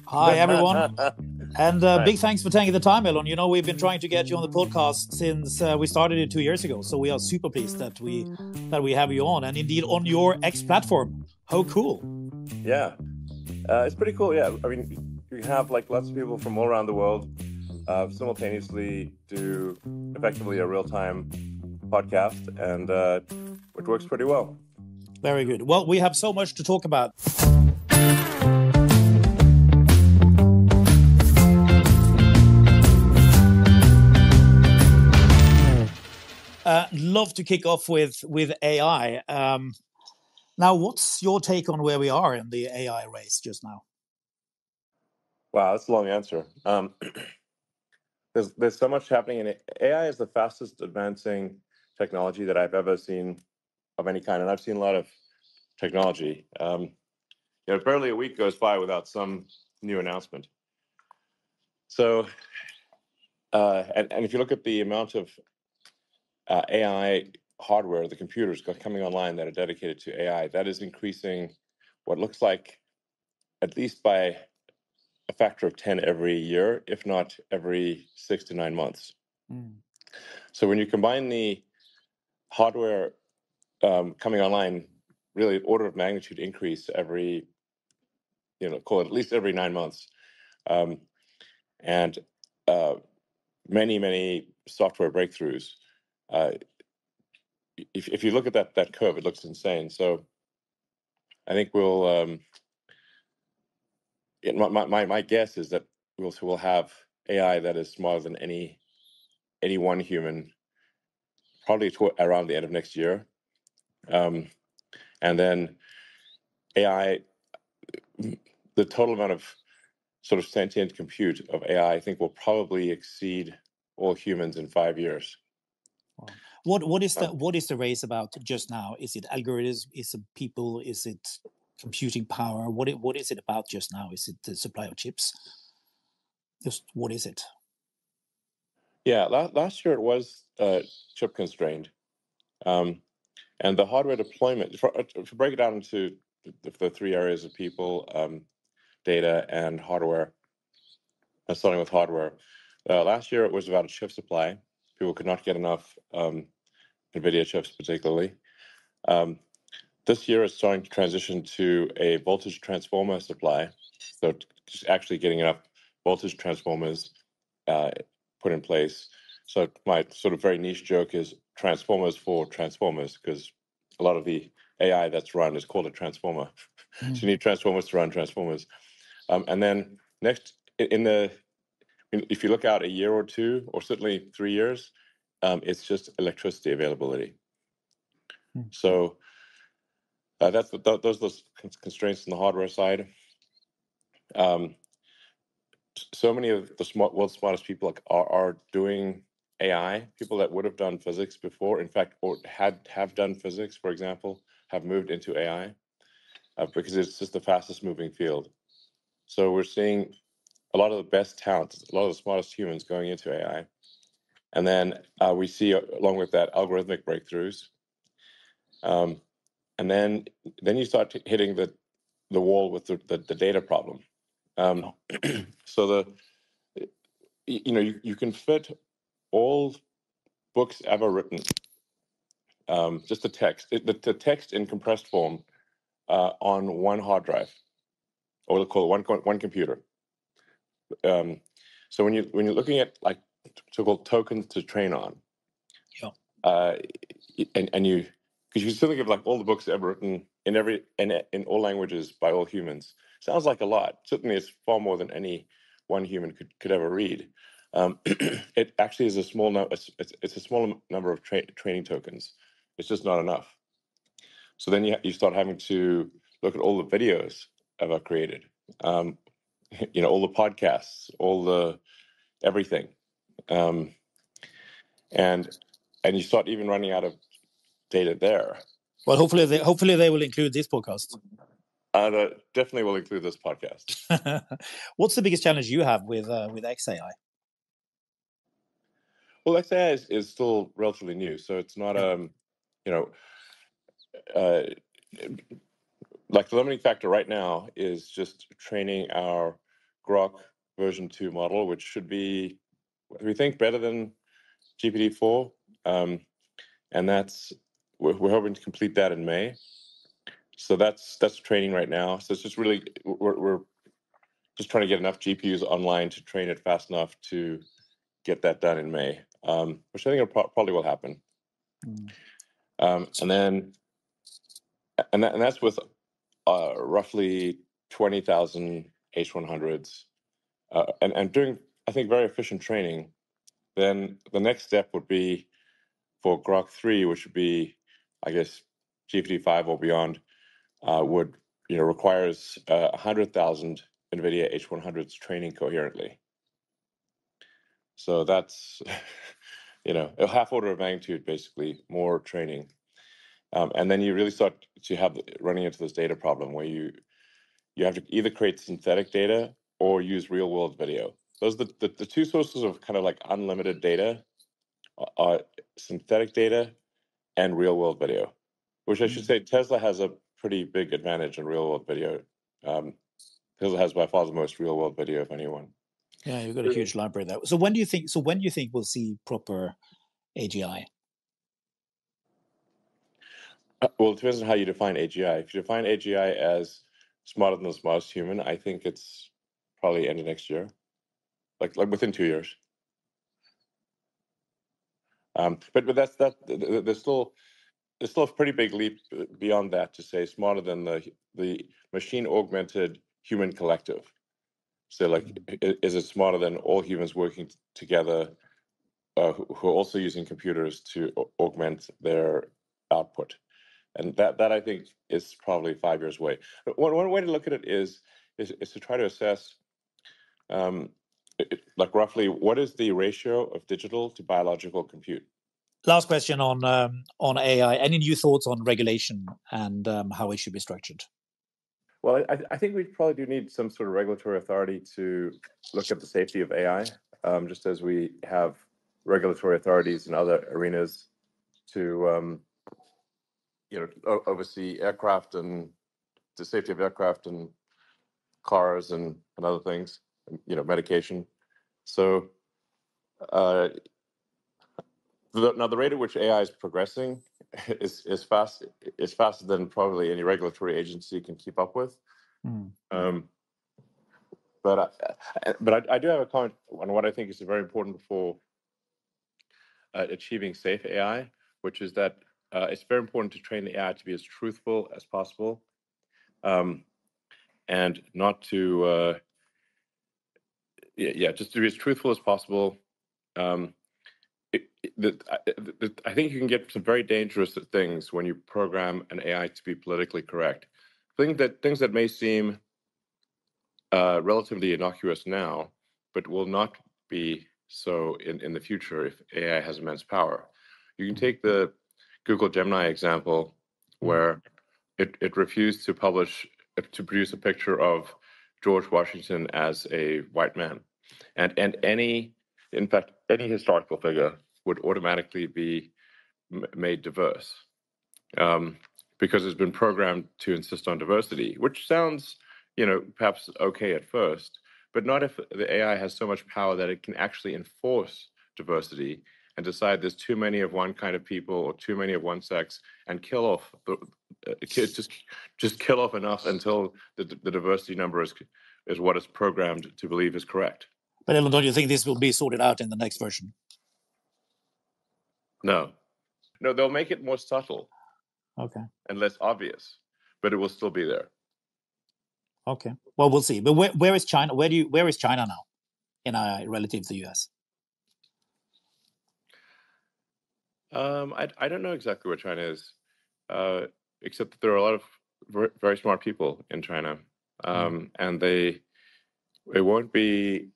Hi, everyone. And big thanks for taking the time, Elon. You know, we've been trying to get you on the podcast since we started it 2 years ago. So we are super pleased that we have you on, and indeed on your X platform. How cool. Yeah, it's pretty cool. Yeah, I mean, you have like lots of people from all around the world simultaneously do effectively a real-time podcast, and it works pretty well. Very good. Well, we have so much to talk about. Love to kick off with AI. Now, what's your take on where we are in the AI race just now? Wow, that's a long answer. There's so much happening in it. AI is the fastest advancing technology that I've ever seen of any kind, and I've seen a lot of technology. Barely a week goes by without some new announcement. So, and if you look at the amount of AI hardware, the computers coming online that are dedicated to AI, that is increasing what looks like at least by a factor of 10 every year, if not every 6 to 9 months. So when you combine the hardware coming online, really order of magnitude increase every, call it at least every 9 months, and many software breakthroughs. If you look at that curve, it looks insane. So I think we'll. My guess is that we'll have AI that is smarter than any one human, probably around the end of next year, and then AI, the total amount of sort of sentient compute of AI, I think, will probably exceed all humans in 5 years. Wow. What is the race about just now? Is it algorithms? Is it people? Is it computing power? What is it about just now? Is it the supply of chips? Just what is it? Yeah, last year it was chip constrained, and the hardware deployment. To break it down into the three areas of people, data, and hardware. Starting with hardware, last year it was about a chip supply. People could not get enough NVIDIA chips, particularly. This year it's starting to transition to a voltage transformer supply, so just actually getting enough voltage transformers put in place. So my sort of very niche joke is transformers for transformers, because a lot of the AI that's run is called a transformer. So you need transformers to run transformers. And then next, if you look out a year or two, or certainly 3 years, it's just electricity availability. So those are those constraints on the hardware side. So many of the world's smartest people are doing AI. People that would have done physics before, in fact, or have done physics, for example, have moved into AI because it's just the fastest moving field. So we're seeing a lot of the best talent, a lot of the smartest humans going into AI. And then we see, along with that, algorithmic breakthroughs. And then you start hitting the wall with the data problem. So you can fit all books ever written, just the text in compressed form on one hard drive, or we'll call it one computer. So when you're looking at like so-called tokens to train on, and you, because you still think of like all the books ever written in all languages by all humans, sounds like a lot. Certainly, it's far more than any one human could ever read. It actually is a small number. It's a small number of training tokens. It's just not enough. So then you start having to look at all the videos ever created. All the podcasts, all the everything, and you start even running out of data there. Well, hopefully they will include this podcast. Definitely will include this podcast. What's the biggest challenge you have with XAI? Well, XAI is still relatively new, so it's not like the limiting factor right now is just training our Grok version 2 model, which should be, we think, better than GPT-4. And we're hoping to complete that in May. So that's training right now. So it's just really, we're just trying to get enough GPUs online to train it fast enough to get that done in May, which I think probably will happen. And that's with roughly 20,000 H100s, and doing, I think, very efficient training. Then the next step would be for Grok 3, which would be, I guess, GPT-5 or beyond, requires 100,000 NVIDIA H100s training coherently. So that's, a half order of magnitude, basically, more training. And then you really start to have running into this data problem where you have to either create synthetic data or use real world video. Those are the two sources of kind of like unlimited data are synthetic data and real world video, which I should say Tesla has a pretty big advantage in real world video. Tesla has by far the most real world video of anyone. Yeah, you've got a huge library there. So when do you think we'll see proper AGI? Well, it depends on how you define AGI. If you define AGI as smarter than the smartest human, I think it's probably end of next year, like within 2 years. But that's there's still a pretty big leap beyond that to say smarter than the machine augmented human collective. So like, is it smarter than all humans working together who are also using computers to augment their output? And that I think is probably 5 years away. One way to look at it is to try to assess, like roughly, what is the ratio of digital to biological compute? Last question on AI. Any new thoughts on regulation and how it should be structured? Well, I think we probably do need some sort of regulatory authority to look at the safety of AI, just as we have regulatory authorities in other arenas to oversee aircraft and the safety of aircraft and cars and other things, medication. So now the rate at which AI is progressing is faster than probably any regulatory agency can keep up with. But I do have a comment on what I think is very important for achieving safe AI, which is that it's very important to train the AI to be as truthful as possible, and not to just to be as truthful as possible. I think you can get some very dangerous things when you program an AI to be politically correct. Things that may seem relatively innocuous now, but will not be so in the future if AI has immense power. You can take the Google Gemini example, where it refused to produce a picture of George Washington as a white man, and any historical figure would automatically be made diverse, because it's been programmed to insist on diversity, which sounds, perhaps okay at first, but not if the AI has so much power that it can actually enforce diversity and decide there's too many of one kind of people or too many of one sex, and kill off just kill off enough until the diversity number is what it's programmed to believe is correct. But Elon, don't you think this will be sorted out in the next version? No, they'll make it more subtle, okay, and less obvious, but it will still be there. Okay, well, we'll see. But where is China? Where is China now in relative to the US? I don't know exactly where China is, except that there are a lot of very, very smart people in China, and they won't be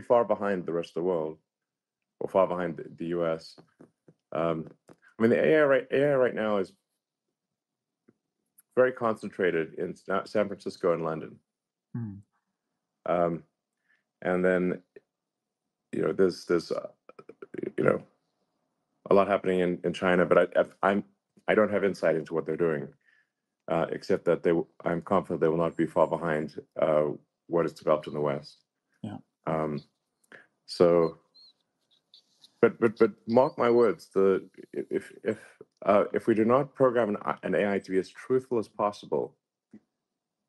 far behind the rest of the world, or far behind the US. I mean, the AI right now is very concentrated in San Francisco and London, and then there's a lot happening in China, but I don't have insight into what they're doing. except that I'm confident they will not be far behind what is developed in the West. Yeah. So, but mark my words, if we do not program an AI to be as truthful as possible,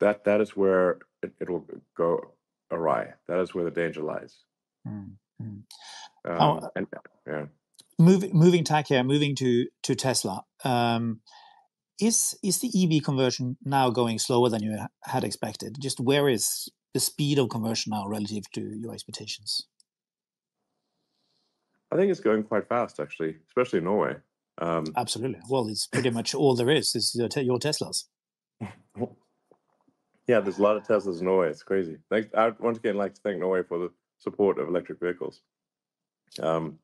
that is where it will go awry. That is where the danger lies. Mm-hmm. Moving tack here, moving to Tesla. Is the EV conversion now going slower than you had expected? Just where is the speed of conversion now relative to your expectations? I think it's going quite fast, actually, especially in Norway. Absolutely. Well, it's pretty much all there is your Teslas. Yeah, there's a lot of Teslas in Norway. It's crazy. I once again like to thank Norway for the support of electric vehicles. So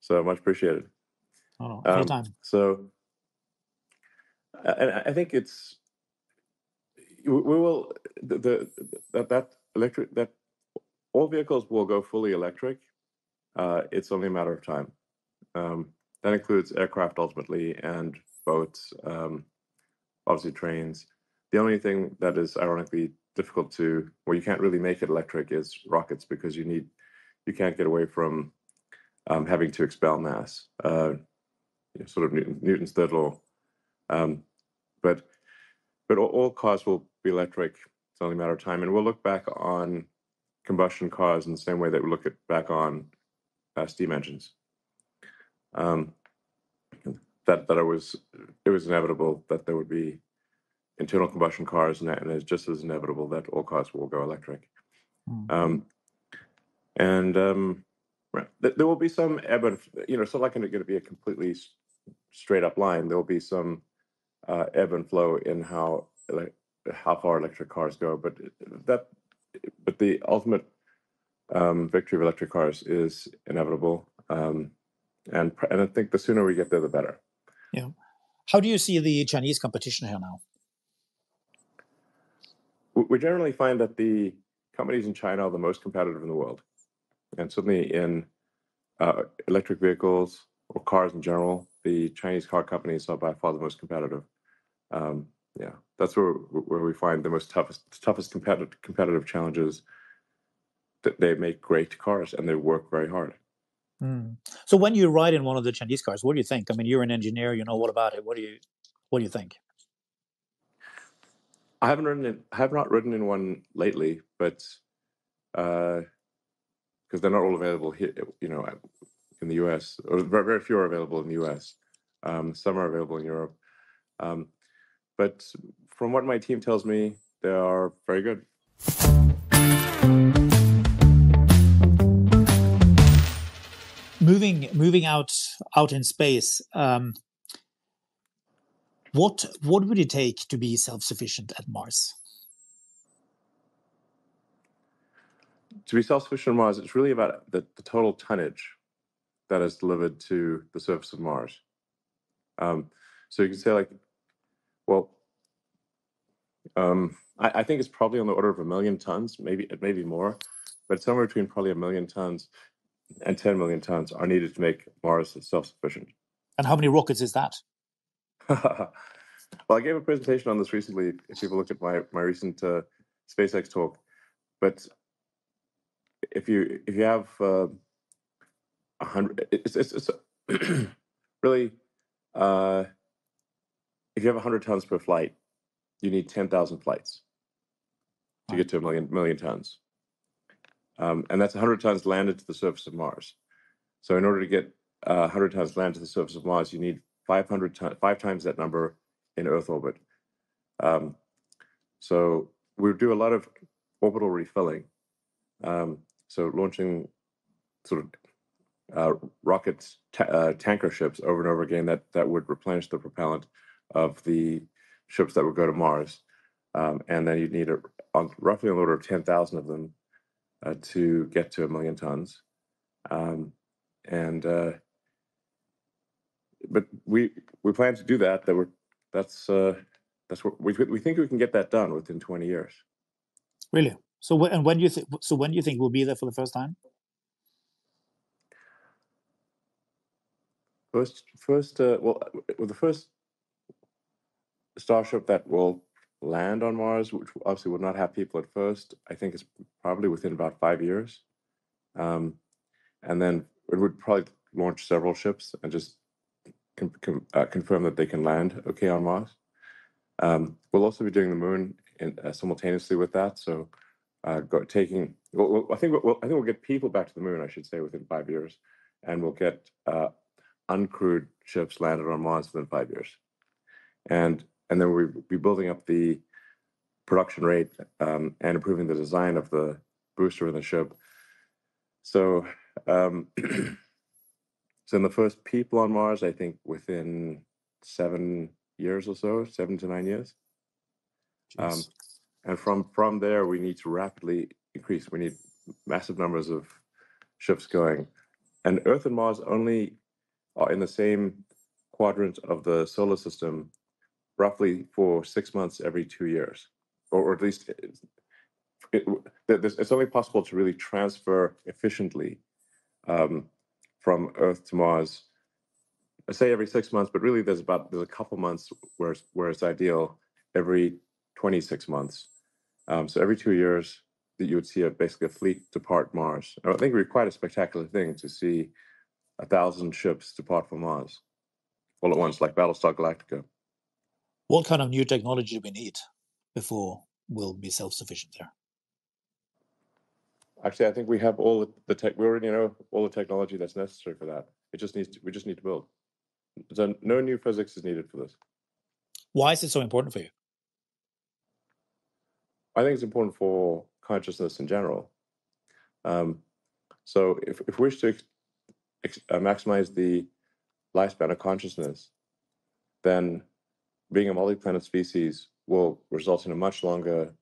much appreciated. Oh, anytime. So, and I think we will that all vehicles will go fully electric. It's only a matter of time. That includes aircraft ultimately and boats, obviously trains. The only thing that is ironically difficult where you can't really make it electric is rockets, because you can't get away from having to expel mass, sort of Newton's third law. But all cars will be electric. It's only a matter of time, and we'll look back on combustion cars in the same way that we look back on steam engines. That it was inevitable that there would be internal combustion cars, and it's just as inevitable that all cars will go electric. There will be some ebb and, it's not like going to be a completely straight up line. There will be some ebb and flow in how far electric cars go, but the ultimate victory of electric cars is inevitable. And I think the sooner we get there, the better. Yeah. How do you see the Chinese competition here now? We generally find that the companies in China are the most competitive in the world, and certainly in electric vehicles or cars in general, the Chinese car companies are by far the most competitive. That's where we find the toughest competitive challenges. That they make great cars and they work very hard. So when you ride in one of the Chinese cars, what do you think? I mean, you're an engineer, you know all about it. What do you think? I have not ridden in one lately, but because they're not all available here, in the US, or very few are available in the US. Some are available in Europe. But from what my team tells me, they are very good. Moving out in space, what would it take to be self-sufficient at Mars? To be self-sufficient on Mars, it's really about the total tonnage that is delivered to the surface of Mars. So you can say I think it's probably on the order of 1 million tons, maybe more, but somewhere between probably 1 million tons and 10 million tons are needed to make Mars self-sufficient. And how many rockets is that? Well, I gave a presentation on this recently, if people looked at my recent SpaceX talk. But if you have 100, it's really if you have 100 tons per flight, you need 10,000 flights to get to a million tons. And that's 100 tons landed to the surface of Mars. So in order to get 100 tons landed to the surface of Mars, you need 5 times that number in Earth orbit. So we do a lot of orbital refilling. So launching sort of rockets, tanker ships over and over again that would replenish the propellant of the ships that would go to Mars. And then you'd need roughly an order of 10,000 of them to get to 1 million tons. But we plan to do that. That's what we think we can get that done within 20 years. Really? So when do you think? So when do you think we'll be there for the first time? The first Starship that will land on Mars, which obviously will not have people at first, I think it's probably within about 5 years. And then it would probably launch several ships and just confirm that they can land okay on Mars. We'll also be doing the moon simultaneously with that. So I think we'll get people back to the moon, I should say, within 5 years, and we'll get uncrewed ships landed on Mars within 5 years. And then we'll be building up the production rate and improving the design of the booster in the ship. So, so in the first people on Mars, I think within 7 years or so, 7 to 9 years. And from there, we need to rapidly increase. We need massive numbers of ships going. And Earth and Mars only are in the same quadrant of the solar system roughly for 6 months every 2 years, or at least it's only possible to really transfer efficiently from Earth to Mars. I say every 6 months, but really there's a couple months where it's ideal every 26 months. So every 2 years that you would see basically a fleet depart Mars. And I think it would be quite a spectacular thing to see 1,000 ships depart from Mars all at once, like Battlestar Galactica. What kind of new technology do we need before we'll be self-sufficient there? Actually, I think we have all the tech. We already know all the technology that's necessary for that. We just need to build. So no new physics is needed for this. Why is it so important for you? I think it's important for consciousness in general. So if we wish to maximize the lifespan of consciousness, then being a multi-planet species will result in a much longer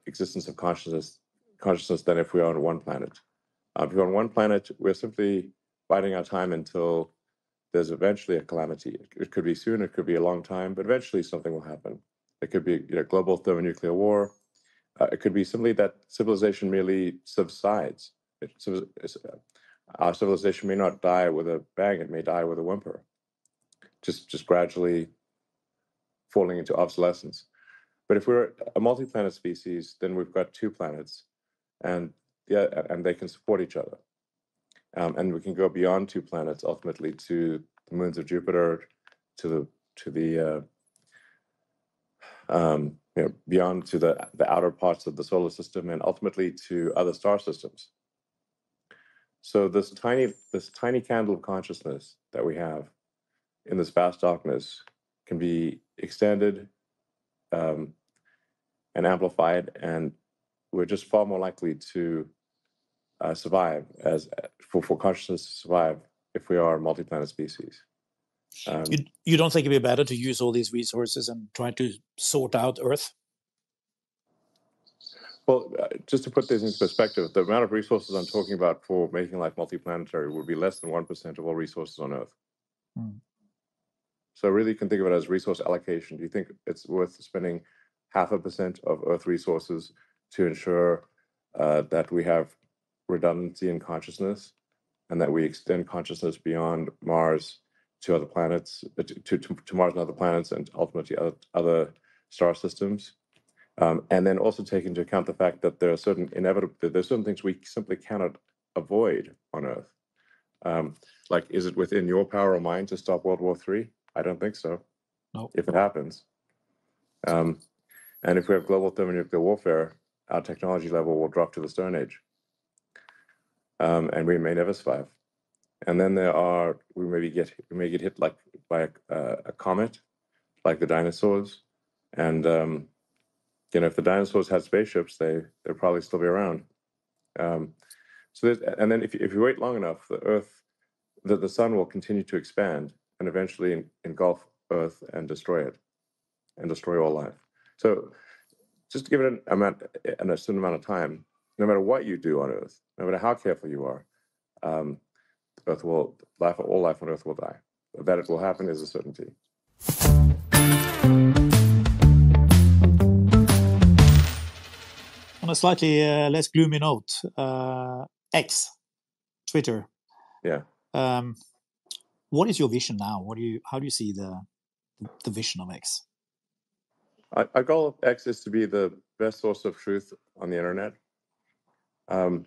existence of consciousness than if we are on one planet. If we're on one planet, we're simply biding our time until there's eventually a calamity. It could be soon, it could be a long time, but eventually something will happen. It could be global thermonuclear war. It could be simply that civilization merely subsides. Our civilization may not die with a bang, it may die with a whimper, just gradually falling into obsolescence. But if we're a multi-planet species, then we've got 2 planets, and they can support each other. And we can go beyond 2 planets, ultimately to the moons of Jupiter, beyond to the outer parts of the solar system, and ultimately to other star systems. So this tiny candle of consciousness that we have in this vast darkness can be extended and amplified, and we're just far more likely to survive for consciousness to survive if we are a multi-planet species. You don't think it'd be better to use all these resources and try to sort out Earth? Well, just to put this into perspective, the amount of resources I'm talking about for making life multiplanetary would be less than 1% of all resources on Earth. So really you can think of it as resource allocation. Do you think it's worth spending 0.5% of Earth resources to ensure that we have redundancy in consciousness and that we extend consciousness beyond Mars to other planets, to Mars and other planets, and ultimately other star systems? And then also take into account the fact that there's certain things we simply cannot avoid on Earth. Like, is it within your power or mine to stop World War III? I don't think so. No. If it happens. And if we have global thermonuclear warfare, our technology level will drop to the Stone Age. And we may never survive. And then we may get hit like by a comet, like the dinosaurs. And if the dinosaurs had spaceships, they'd probably still be around. And then if you wait long enough, the sun will continue to expand and eventually engulf Earth and destroy it, and destroy all life. So just give it a certain amount of time, no matter what you do on Earth, no matter how careful you are, all life on Earth will die. That it will happen is a certainty. On a slightly less gloomy note, X, Twitter. Yeah. What is your vision now? How do you see the vision of X? Our goal of X is to be the best source of truth on the internet, and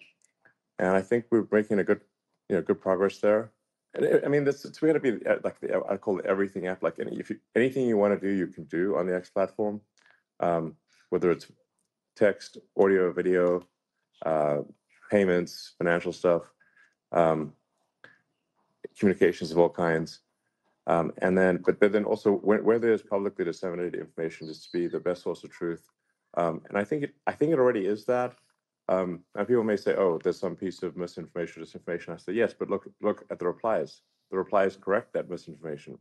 I think we're making a good progress there. And I mean, it's going to be like I call it everything app. Like anything you want to do, you can do on the X platform, whether it's text, audio, video, payments, financial stuff, communications of all kinds. And then, but then also where there's publicly disseminated information, just to be the best source of truth. And I think it already is that. And people may say, "Oh, there's some piece of misinformation or disinformation." I say, "Yes, but look at the replies. The replies correct that misinformation,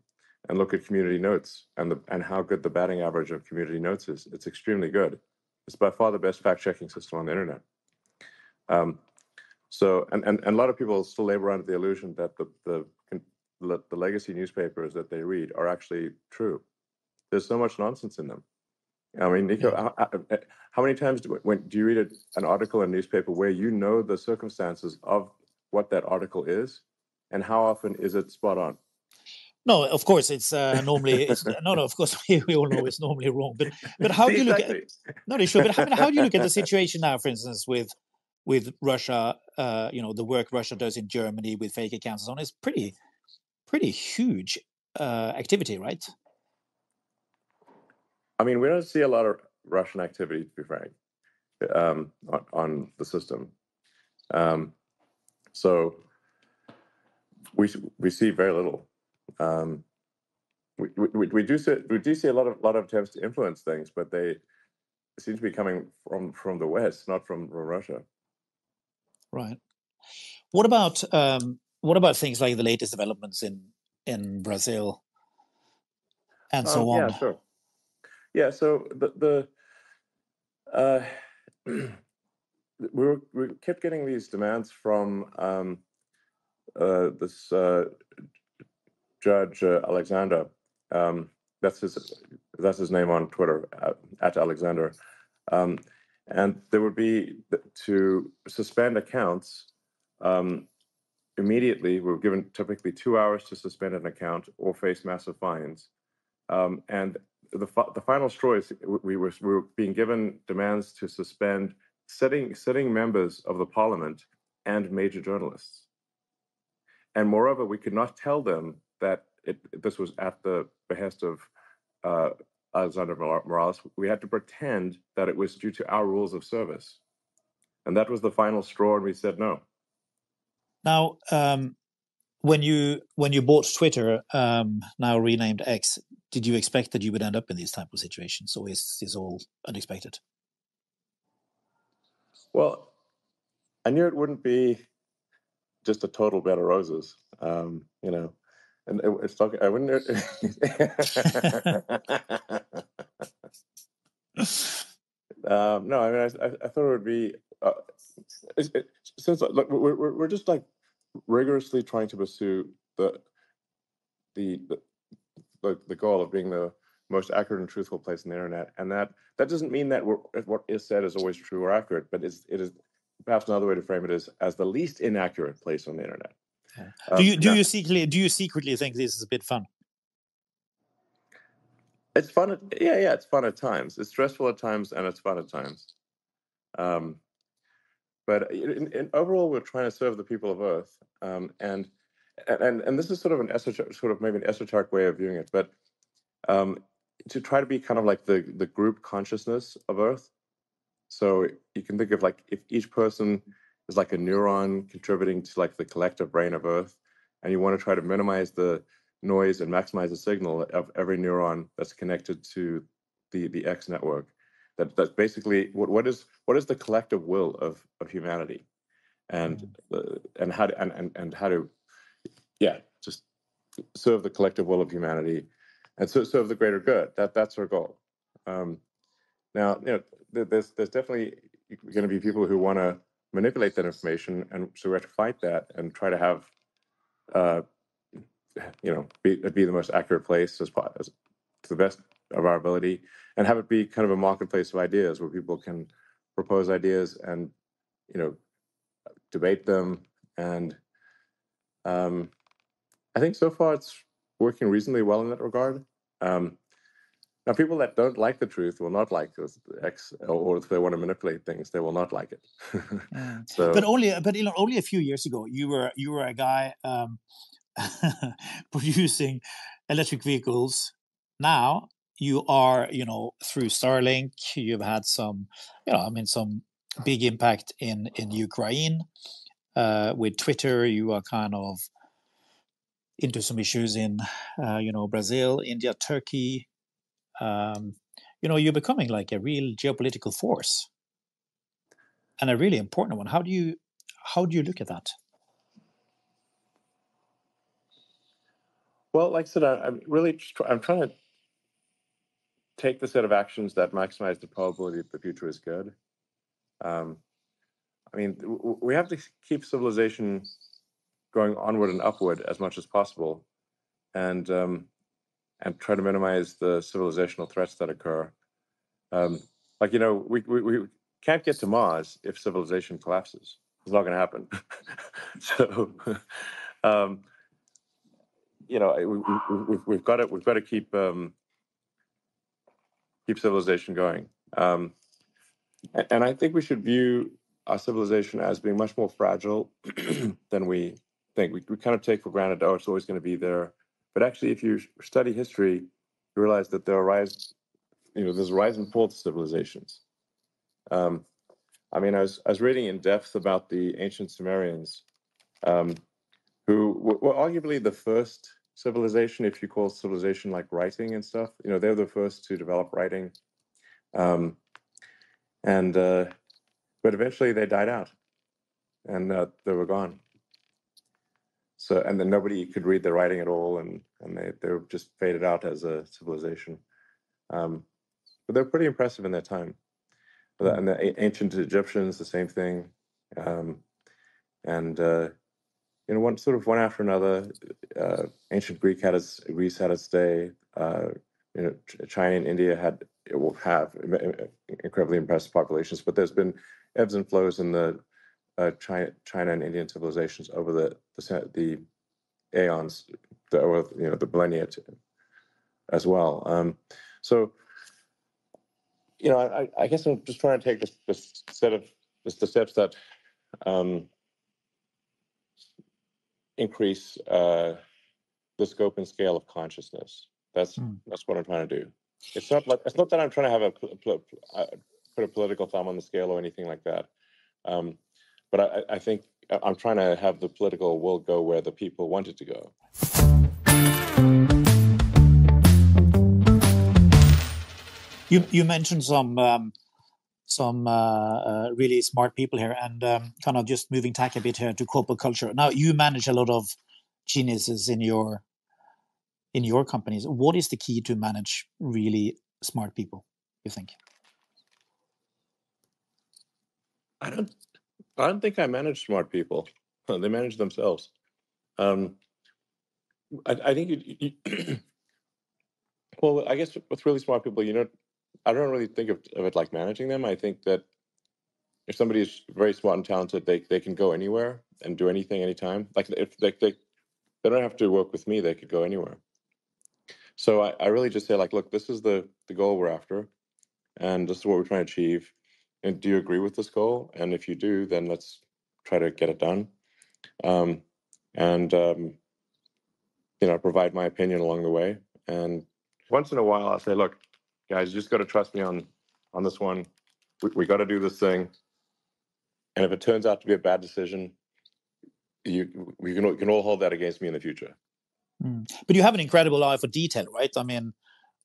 and look at community notes and how good the batting average of community notes is. It's extremely good. It's by far the best fact-checking system on the internet." So, and a lot of people still labor under the illusion that the legacy newspapers that they read are actually true. There's so much nonsense in them. I mean, Nico, how many times do you read an article in a newspaper where you know the circumstances of what that article is, and how often is it spot on? No, of course it's normally no. Of course we all know it's normally wrong. But how do you look at sure? But how do you look at the situation now, for instance, with Russia? The work Russia does in Germany with fake accounts and so on is pretty huge activity, right? I mean, we don't see a lot of Russian activity, to be frank, on the system. So we see very little. We do see a lot of attempts to influence things, but they seem to be coming from the West, not from Russia. Right. What about things like the latest developments in Brazil and so on? Yeah, sure. Yeah, so we kept getting these demands from this Judge Alexander. That's his name on Twitter, at Alexander. And there would be to suspend accounts immediately. We were given typically 2 hours to suspend an account or face massive fines. And the final straw is we were being given demands to suspend sitting members of the parliament and major journalists. And moreover, we could not tell them that this was at the behest of Alexander Morales. We had to pretend that it was due to our rules of service. And that was the final straw, and we said no. Now, when you bought Twitter, now renamed X, did you expect that you would end up in these type of situations, or is this all unexpected? Well, I knew it wouldn't be just a total bed of roses, and it's like I wouldn't. No, I mean, I thought it would be since look, we're just like rigorously trying to pursue the goal of being the most accurate and truthful place on the internet, and that doesn't mean that what is said is always true or accurate, but it is perhaps another way to frame it is as the least inaccurate place on the internet. Do you secretly think this is a bit fun? It's fun. Yeah, it's fun at times. It's stressful at times, and it's fun at times. But in overall, we're trying to serve the people of Earth, and this is sort of maybe an esoteric way of viewing it, but to try to be kind of like the group consciousness of Earth. So you can think of like if each person is like a neuron contributing to like the collective brain of Earth, and you want to try to minimize the noise and maximize the signal of every neuron that's connected to the X network. That's basically what is the collective will of humanity, and how to just serve the collective will of humanity, and serve the greater good. That's our goal. Now, there's definitely going to be people who want to manipulate that information, and so we have to fight that and try to have be the most accurate place as to the best of our ability, and have it be kind of a marketplace of ideas where people can propose ideas and debate them. And I think so far it's working reasonably well in that regard. Now, people that don't like the truth will not like X, or if they want to manipulate things, they will not like it. So, but only a few years ago, you were a guy producing electric vehicles. Now you are, through Starlink, you've had some big impact in Ukraine. With Twitter, you are kind of into some issues in, Brazil, India, Turkey. You're becoming like a real geopolitical force, and a really important one. How do you look at that? Well, like I said, I'm trying to take the set of actions that maximize the probability that the future is good. We have to keep civilization going onward and upward as much as possible, and try to minimize the civilizational threats that occur. We can't get to Mars if civilization collapses. It's not going to happen. So, we've got to keep civilization going. And I think we should view our civilization as being much more fragile than we think. We kind of take for granted, it's always going to be there. But actually, if you study history, you realize that there's a rise and fall of civilizations. I was reading in depth about the ancient Sumerians, who were arguably the first civilization, if you call civilization like writing and stuff. They're the first to develop writing. But eventually they died out, and they were gone. So, and then nobody could read their writing at all, and they were just faded out as a civilization. But they're pretty impressive in their time. And the ancient Egyptians, the same thing. One after another. Ancient Greece had its day. China and India will have incredibly impressive populations, but there's been ebbs and flows in the China and Indian civilizations over the aeons, the millennia as well. I guess I'm just trying to take this set of the steps that increase the scope and scale of consciousness. That's what I'm trying to do. It's not that I'm trying to have put a political thumb on the scale or anything like that. But I think I'm trying to have the political will go where the people want it to go. You mentioned some really smart people here, and kind of just moving tack a bit here to corporate culture. Now, you manage a lot of geniuses in your companies. What is the key to manage really smart people, you think? I don't think I manage smart people. They manage themselves. I think well, I guess with really smart people, I don't really think of it like managing them. I think that if somebody is very smart and talented, they can go anywhere and do anything anytime. Like if they don't have to work with me, they could go anywhere. So I really just say, like, look, this is the goal we're after, and this is what we're trying to achieve. And do you agree with this goal? And if you do, then let's try to get it done. Provide my opinion along the way. And once in a while, I'll say, look, guys, you just got to trust me on this one. We got to do this thing. And if it turns out to be a bad decision, we can all hold that against me in the future. But you have an incredible eye for detail, right? I mean,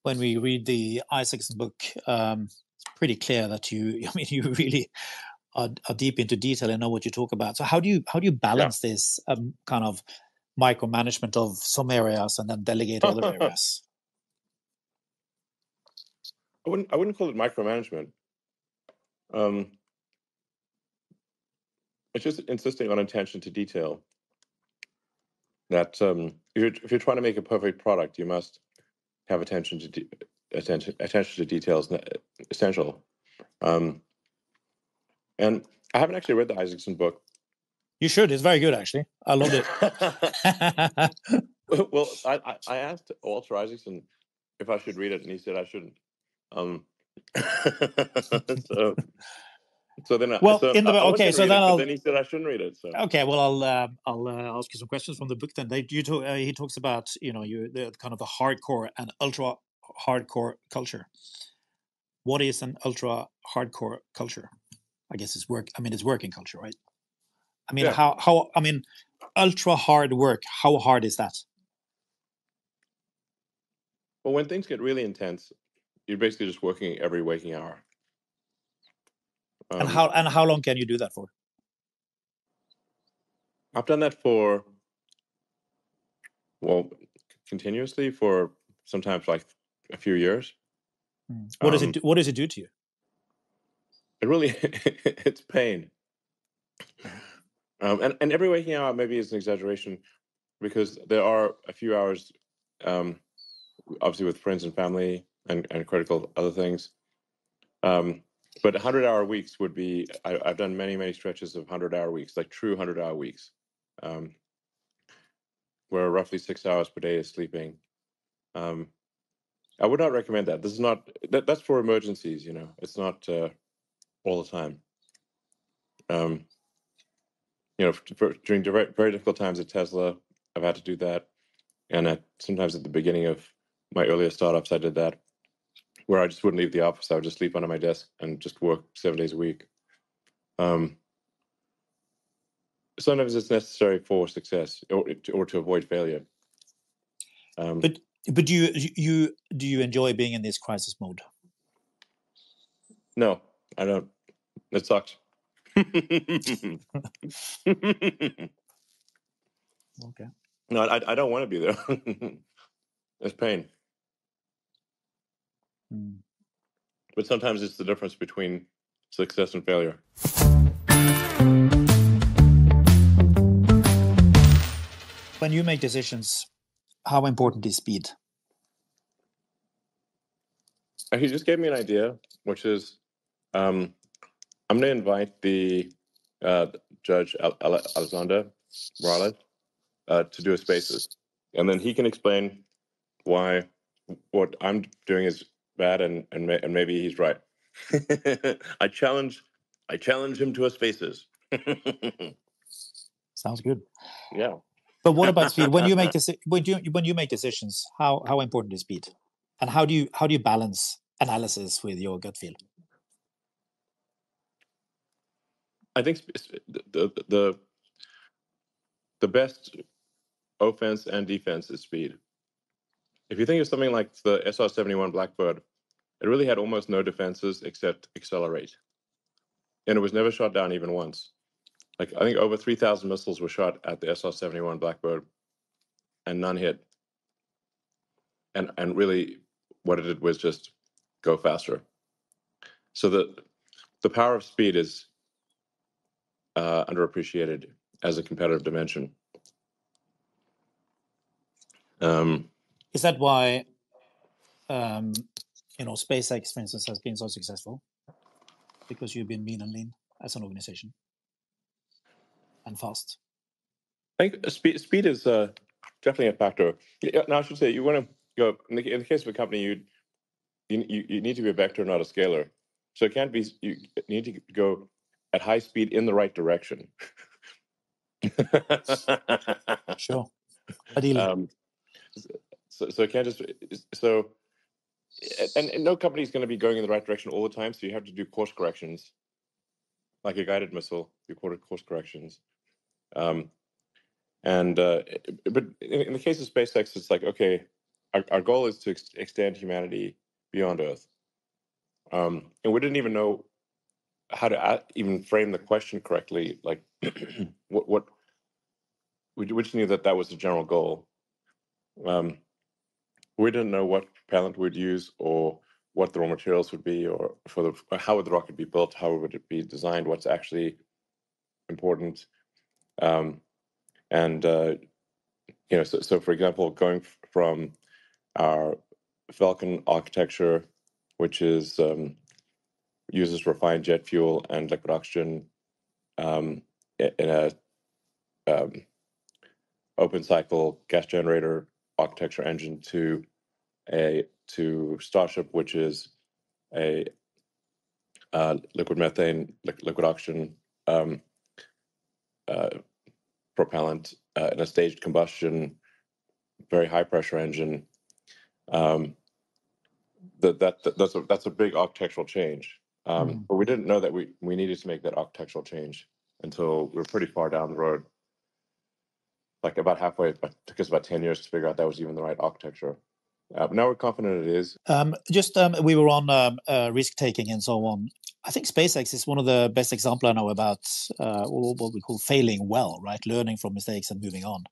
when we read the Isaacson book, it's pretty clear that you really are deep into detail and know what you talk about. So how do you balance this kind of micromanagement of some areas and then delegate other areas? I wouldn't call it micromanagement. It's just insisting on attention to detail. That if you're trying to make a perfect product, you must have attention to details essential. And I haven't actually read the Isaacson book. You should. It's very good, actually. I loved it. Well, I asked Walter Isaacson if I should read it, and he said I shouldn't. So then, well, so in the I was okay, gonna so read then it, but I'll then he said I shouldn't read it. So okay, well I'll ask you some questions from the book. Then he talks about the kind of the hardcore and ultra hardcore culture. What is an ultra hardcore culture? I guess it's work. I mean, it's working culture, right? I mean, yeah. how I mean, ultra hard work. How hard is that? Well, when things get really intense, you're basically just working every waking hour. And how long can you do that for? I've done that for, well, continuously for sometimes like a few years. What does it do, what does it do to you? It really, it's pain. And every waking hour maybe is an exaggeration, because there are a few hours, obviously with friends and family and critical other things. But 100-hour weeks would be, I've done many stretches of 100-hour weeks, like true 100-hour weeks, where roughly 6 hours per day is sleeping. I would not recommend that. This is not, that's for emergencies, it's not all the time. During very difficult times at Tesla, I've had to do that. And sometimes at the beginning of my earlier startups, I did that, where I just wouldn't leave the office. I would just sleep under my desk and just work 7 days a week. Sometimes it's necessary for success or to avoid failure. But do you enjoy being in this crisis mode? No, I don't. It sucks. Okay. No, I don't want to be there. It's pain. But sometimes it's the difference between success and failure. When you make decisions, how important is speed? He just gave me an idea, which is I'm going to invite the Judge Alexander Morales to do a Spaces. And then he can explain why what I'm doing is bad, and maybe he's right. I challenge him to a Spaces. Sounds good. Yeah. But what about speed? When you make decisions, how important is speed, and how do you balance analysis with your gut feel? I think the best offense and defense is speed. If you think of something like the SR-71 Blackbird, it really had almost no defenses except accelerate, and it was never shot down even once. Like, I think over 3,000 missiles were shot at the SR-71 Blackbird, and none hit. And really, what it did was just go faster. So the power of speed is underappreciated as a competitive dimension. Is that why SpaceX, for instance, has been so successful? Because you've been mean and lean as an organization, and fast. I think speed is definitely a factor. Now, I should say, you want to go in the case of a company, you need to be a vector, not a scalar. So it can't be. You need to go at high speed in the right direction. Sure. Ideally. So it can't just and no company is going to be going in the right direction all the time. So you have to do course corrections, like a guided missile. You course corrections. But in the case of SpaceX, it's like, okay, our goal is to extend humanity beyond Earth, and we didn't even know how to even frame the question correctly. Like, what we just knew that was the general goal. We didn't know what propellant we'd use, or what the raw materials would be, or how would the rocket be built, how would it be designed, what's actually important. So for example, going from our Falcon architecture, which is uses refined jet fuel and liquid oxygen in a open cycle gas generator architecture engine, to to Starship, which is a liquid methane, liquid oxygen propellant in a staged combustion, very high pressure engine. That's a big architectural change. But we didn't know that we needed to make that architectural change until we were pretty far down the road. Like about halfway, it took us about 10 years to figure out that was even the right architecture. Now we're confident it is. We were on risk taking and so on. I think SpaceX is one of the best examples I know about what we call failing well, right? Learning from mistakes and moving on.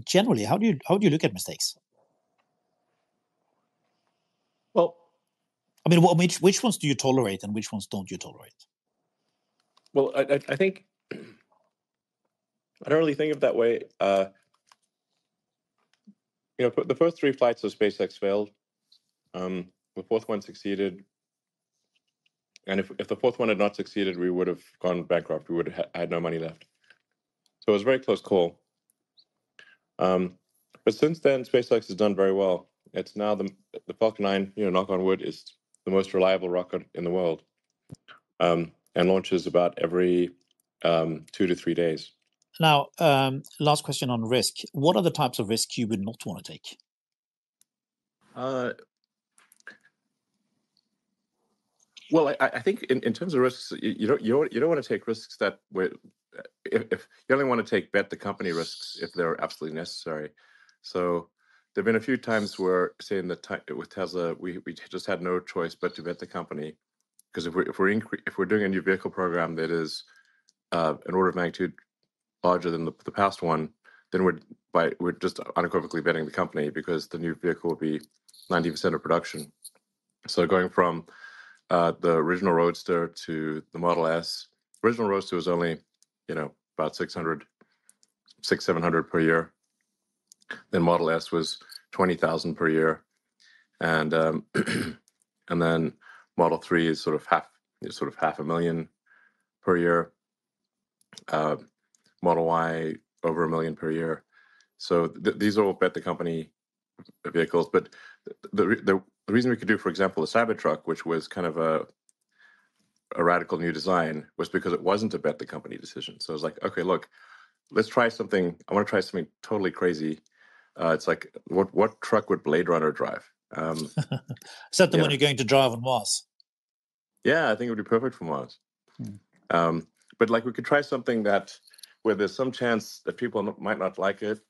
Generally, how do you look at mistakes? Well, I mean, which ones do you tolerate and which ones don't you tolerate? Well, I think I don't really think of it that way. The first 3 flights of SpaceX failed. The 4th one succeeded. And if the 4th one had not succeeded, we would have gone bankrupt. We would have had no money left. So it was a very close call. But since then, SpaceX has done very well. It's now the Falcon 9, knock on wood, is the most reliable rocket in the world, and launches about every 2 to 3 days. Now, last question on risk. What are the types of risks you would not want to take? Well, I think in terms of risks, you don't want to take risks that if you only want to bet the company risks if they're absolutely necessary. So there've been a few times where, say with Tesla, we just had no choice but to bet the company, because if we're doing a new vehicle program that is an order of magnitude larger than the past one, then we're just unequivocally betting the company, because the new vehicle will be 90% of production. So going from the original Roadster to the Model S, original Roadster was only about 600-700 per year. Then Model S was 20,000 per year, and and then Model 3 is sort of half a million per year. Model Y over $1 million per year. So these are all bet the company vehicles. But the reason we could do, for example, the Cybertruck, which was kind of a radical new design, was because it wasn't a bet the company decision. So it was like, okay, look, let's try something. I want to try something totally crazy. It's like, what truck would Blade Runner drive? Is that the one you're going to drive on Mars? Yeah, I think it would be perfect for Mars. But like, we could try something where there's some chance that people might not like it,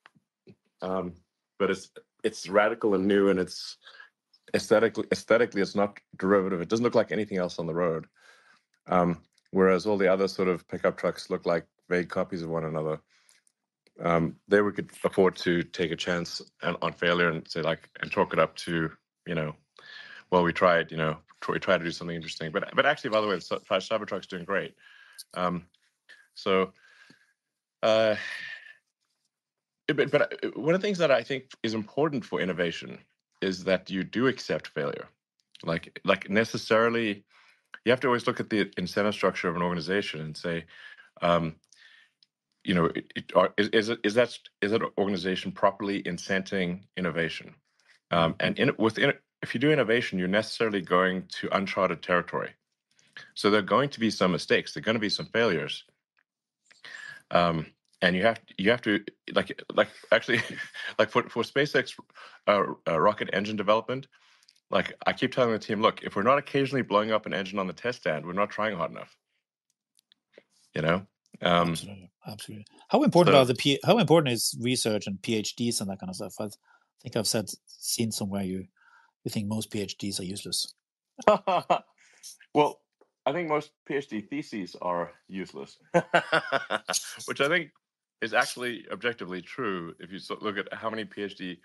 but it's radical and new, and it's aesthetically it's not derivative. It doesn't look like anything else on the road. Whereas all the other sort of pickup trucks look like vague copies of one another. There we could afford to take a chance on failure and say, and chalk it up to, well, we tried to do something interesting. But actually, by the way, the Cybertruck's doing great. But one of the things that I think is important for innovation is that you do accept failure. Like necessarily, you have to always look at the incentive structure of an organization and say, is that organization properly incenting innovation? If you do innovation, you're necessarily going to uncharted territory. So there are going to be some mistakes. There are going to be some failures. And you have to actually for SpaceX rocket engine development, I keep telling the team, look, if we're not occasionally blowing up an engine on the test stand, we're not trying hard enough. Absolutely. How important is research and PhDs and that kind of stuff? I think I've seen somewhere you think most PhDs are useless. Well, I think most PhD theses are useless, which I think is actually objectively true. If you look at how many PhD,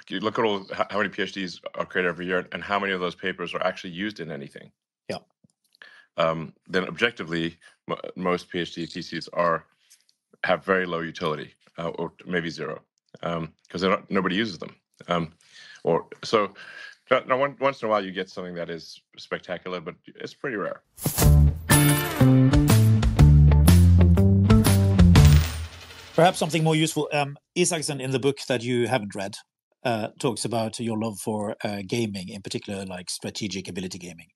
you look at how many PhDs are created every year, and how many of those papers are actually used in anything. Yeah. Then objectively, most PhD theses have very low utility, or maybe zero, because nobody uses them. Now, once in a while, you get something that is spectacular, but it's pretty rare. Perhaps something more useful. Isaacson, in the book that you haven't read, talks about your love for gaming, in particular, like strategic ability gaming.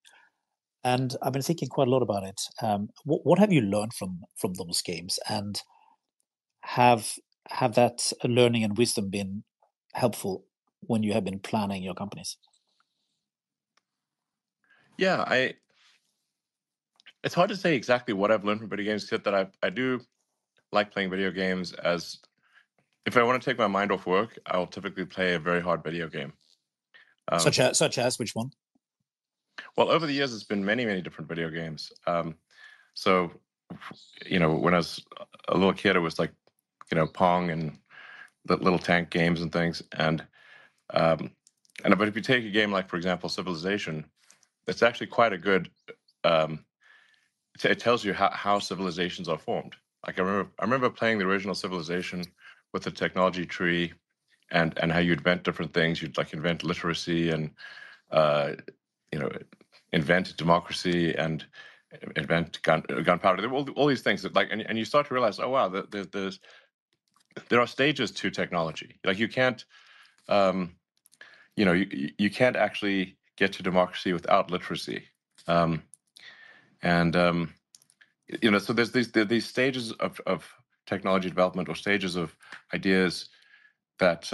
And I've been thinking quite a lot about it. What have you learned from those games, and have that learning and wisdom been helpful when you have been planning your companies? Yeah, it's hard to say exactly what I've learned from video games, except that I do like playing video games. As if I want to take my mind off work, I'll typically play a very hard video game. Such as which one? Well, over the years, it's been many different video games. So, when I was a little kid, it was like, Pong and the little tank games and things. But if you take a game like, for example, Civilization, it's actually quite a good. It tells you how civilizations are formed. Like I remember playing the original Civilization with the technology tree, and how you invent different things. You'd like invent literacy and invent democracy and invent gunpowder. All these things that and you start to realize, oh wow, there are stages to technology. Like you can't, you can't actually get to democracy without literacy. So there's these stages of technology development, or stages of ideas that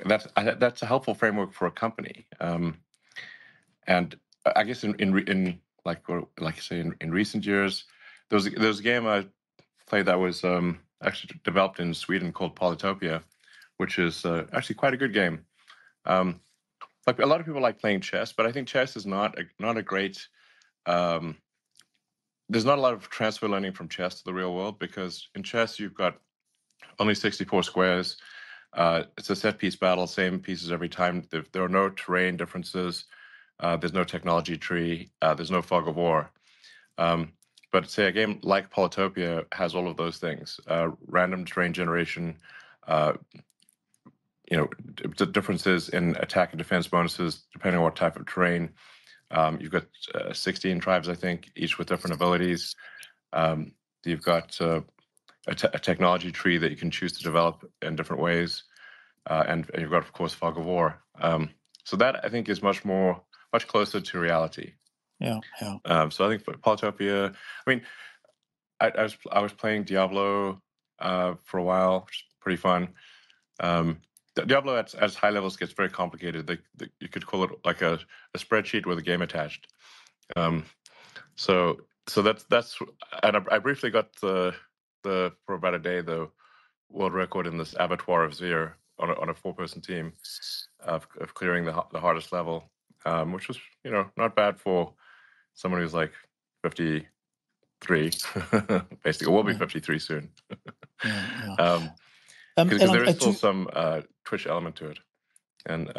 that's a helpful framework for a company. And I guess in recent years, there was a game I played that was actually developed in Sweden called Polytopia, which is actually quite a good game. Like a lot of people like playing chess, but I think chess is not a great. There's not a lot of transfer learning from chess to the real world, because in chess you've got only 64 squares. It's a set piece battle, same pieces every time. There are no terrain differences. There's no technology tree. There's no fog of war. But say a game like Polytopia has all of those things: random terrain generation, the differences in attack and defense bonuses depending on what type of terrain. You've got 16 tribes, I think, each with different abilities. You've got a technology tree that you can choose to develop in different ways, and you've got, of course, fog of war. So that I think is much closer to reality. Yeah. So I think for Polytopia, I mean, I was playing Diablo for a while, which is pretty fun. Diablo at high levels gets very complicated. You could call it like a spreadsheet with a game attached. So that's and I briefly got the for about a day the world record in this abattoir of Zir on a 4-person team of clearing the hardest level, which was not bad for someone who's like 53. Basically, we'll be 53 soon. Because there is still some Twitch element to it, and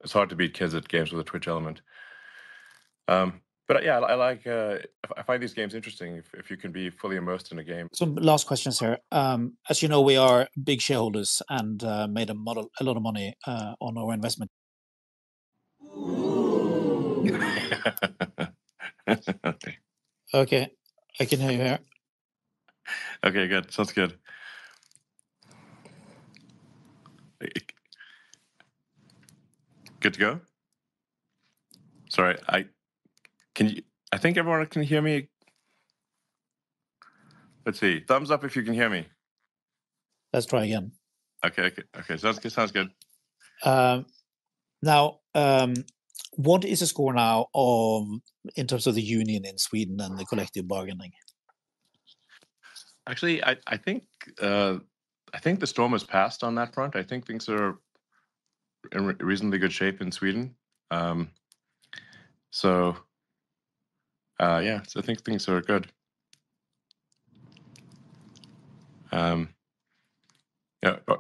it's hard to beat kids at games with a Twitch element. But yeah, I find these games interesting if you can be fully immersed in a game. Some last questions here. As you know, we are big shareholders and made a lot of money on our investment. Okay, I can hear you here. Okay, good. Sounds good. Good to go? Sorry, I think everyone can hear me. Let's see. Thumbs up if you can hear me. Let's try again. Okay. Sounds good. Now, what is the score now in terms of the union in Sweden and the collective bargaining? Actually, I think the storm has passed on that front. I think things are in reasonably good shape in Sweden. So I think things are good.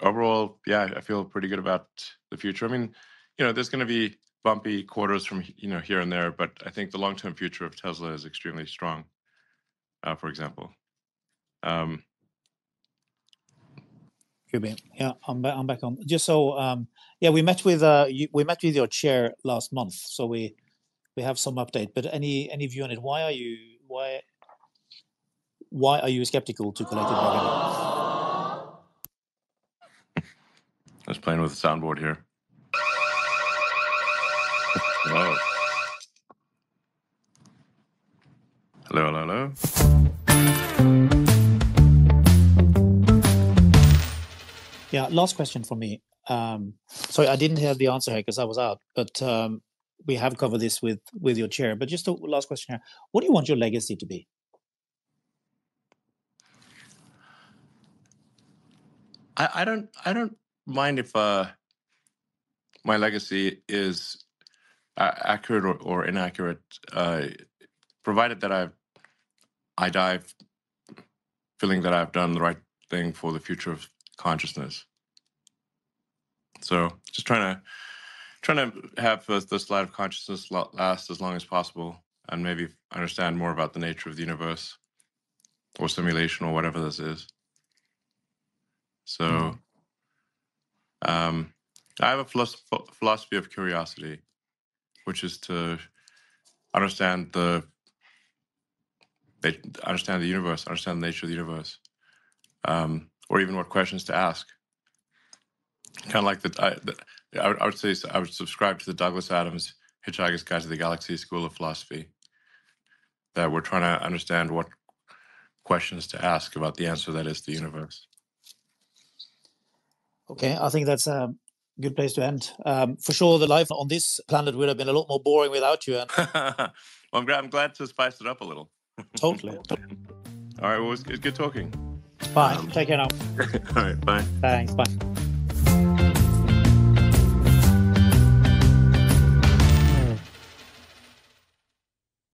Overall, I feel pretty good about the future. I mean, there's going to be bumpy quarters from here and there, but I think the long-term future of Tesla is extremely strong. For example. Yeah, I'm back on. Just so we met with your chair last month, so we have some update. But any view on it? Why are you skeptical to collective bargaining? Just playing with the soundboard here. Hello. Hello. Yeah, last question from me. Sorry, I didn't have the answer here because I was out, but we have covered this with your chair. But just a last question here. What do you want your legacy to be? I don't mind if my legacy is accurate or inaccurate, provided that I die feeling that I've done the right thing for the future of consciousness. So just trying to have this light of consciousness last as long as possible, and maybe understand more about the nature of the universe or simulation or whatever this is. So I have a philosophy of curiosity, which is to understand the universe, understand the nature of the universe, or even what questions to ask. Kind of like I would say I would subscribe to the Douglas Adams Hitchhiker's Guide to the Galaxy School of Philosophy, that we're trying to understand what questions to ask about the answer that is the universe. Okay, I think that's a good place to end. For sure, the life on this planet would have been a lot more boring without you. Well, I'm glad to spice it up a little. Totally. All right, well, it's good talking. Bye. Take care now. All right, bye. Thanks. Bye.